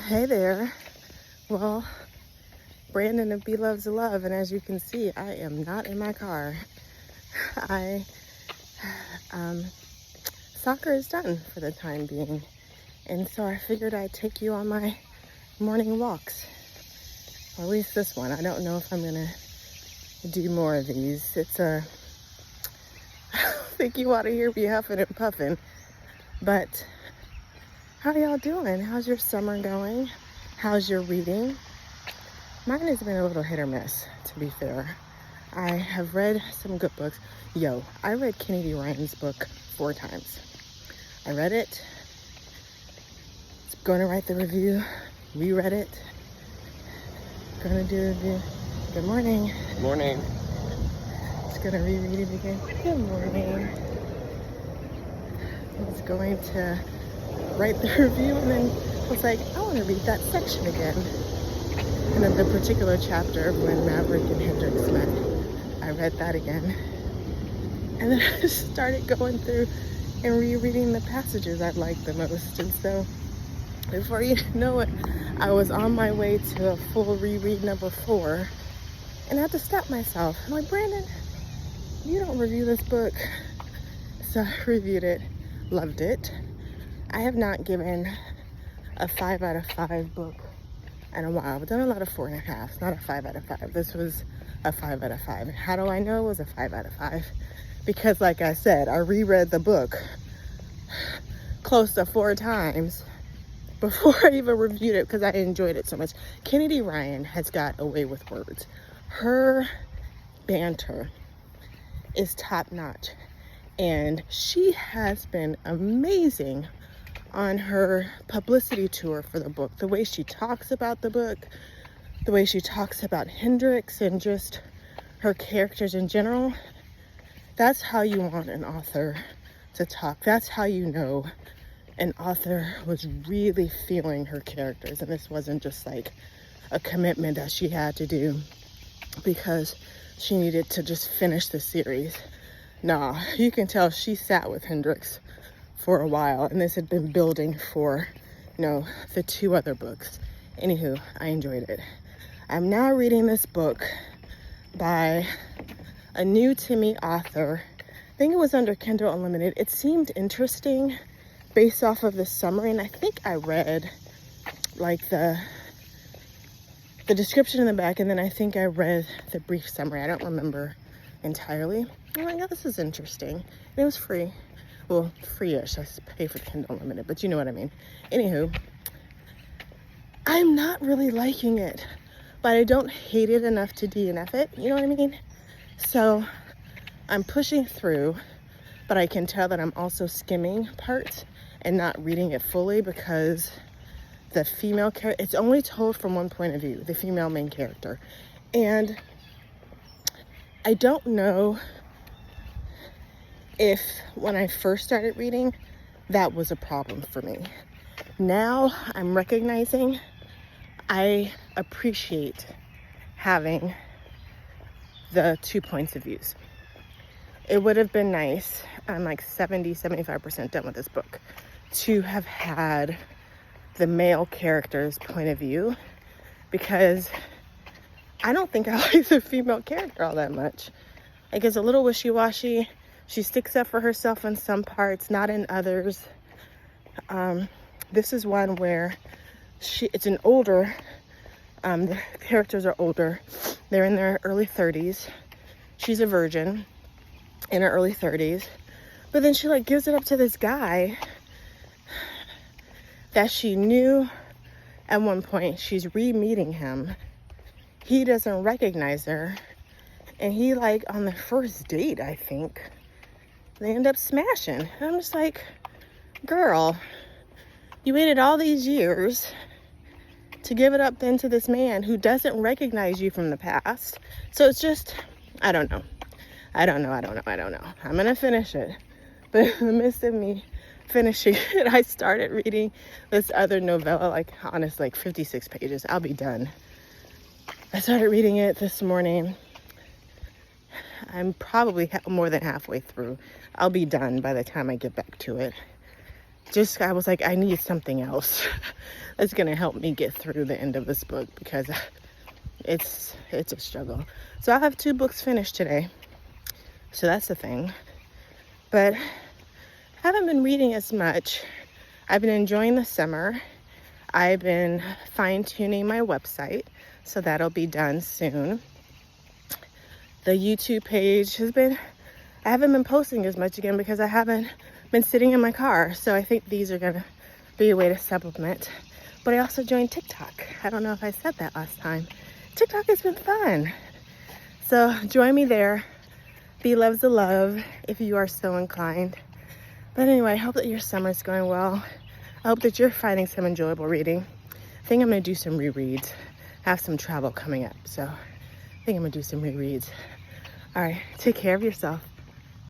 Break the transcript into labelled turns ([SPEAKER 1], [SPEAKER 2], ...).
[SPEAKER 1] Hey there. Well, Brandon of Be Loves Love, and as you can see, I am not in my car. Soccer is done for the time being, and so I figured I'd take you on my morning walks. Or at least this one. I don't know if I'm gonna do more of these. I don't think you want to hear me huffing and puffing, but how y'all doing? How's your summer going? How's your reading? Mine has been a little hit or miss, to be fair. I have read some good books. I read Kennedy Ryan's book 4 times. I read it, going to write the review, reread it, going to do a review. Good morning.
[SPEAKER 2] Good morning.
[SPEAKER 1] Just going to reread it again. Good morning. I was going to write the review and then was like, I want to read that section again. And then the particular chapter when Maverick and Hendrix met, I read that again. And then I just started going through and rereading the passages I liked the most. And so before you know it, I was on my way to a full reread number 4. And I had to stop myself. I'm like, Brandon, you don't review this book. So I reviewed it, loved it. I have not given a 5 out of 5 book in a while. I've done a lot of 4.5, not a 5 out of 5. This was a 5 out of 5. How do I know it was a 5 out of 5? Because like I said, I reread the book close to 4 times before I even reviewed it because I enjoyed it so much. Kennedy Ryan has got a way with words. Her banter is top notch. And she has been amazing on her publicity tour for the book. The way she talks about the book, the way she talks about Hendrix and just her characters in general. That's how you want an author to talk. That's how you know an author was really feeling her characters. And this wasn't just like a commitment that she had to do because she needed to just finish the series. Nah, you can tell she sat with Hendrix for a while, and this had been building for, the 2 other books. Anywho, I enjoyed it. I'm now reading this book by a new to me author. I think it was under Kindle Unlimited. It seemed interesting based off of the summary, and I think I read like the description in the back, and then I think I read the brief summary. I don't remember entirely. I'm like, oh, this is interesting. And it was free. Well, free-ish. I pay for the Kindle Unlimited, but you know what I mean. Anywho, I'm not really liking it, but I don't hate it enough to DNF it. You know what I mean? So I'm pushing through, but I can tell that I'm also skimming parts and not reading it fully because the female character, it's only told from one point of view, the female main character. And I don't know if when I first started reading, that was a problem for me. Now I'm recognizing I appreciate having the 2 points of views. It would have been nice, I'm like 75% done with this book, to have had the male character's point of view, because I don't think I like the female character all that much. Like, it's a little wishy-washy. She sticks up for herself in some parts, not in others. This is one where it's an older, the characters are older. They're in their early 30s. She's a virgin in her early 30s. But then she gives it up to this guy that she knew at one point. She's re-meeting him. He doesn't recognize her. And he on the first date, I think, they end up smashing. And I'm just like, girl, you waited all these years to give it up then to this man who doesn't recognize you from the past. So it's just, I don't know. I'm going to finish it. But in the midst of me finishing it, I started reading this other novella, honestly, 56 pages. I'll be done. I started reading it this morning. I'm probably more than halfway through. I'll be done by the time I get back to it. I was like, I need something else that's gonna help me get through the end of this book, because it's a struggle. So I'll have 2 books finished today. So that's the thing. But I haven't been reading as much. I've been enjoying the summer. I've been fine-tuning my website, so that'll be done soon. The YouTube page I haven't been posting as much again because I haven't been sitting in my car. So I think these are gonna be a way to supplement. But I also joined TikTok. I don't know if I said that last time. TikTok has been fun. So join me there. Be loves the love if you are so inclined. But anyway, I hope that your summer's going well. I hope that you're finding some enjoyable reading. I think I'm gonna do some rereads. I have some travel coming up, so I think I'm gonna do some rereads. All right, take care of yourself.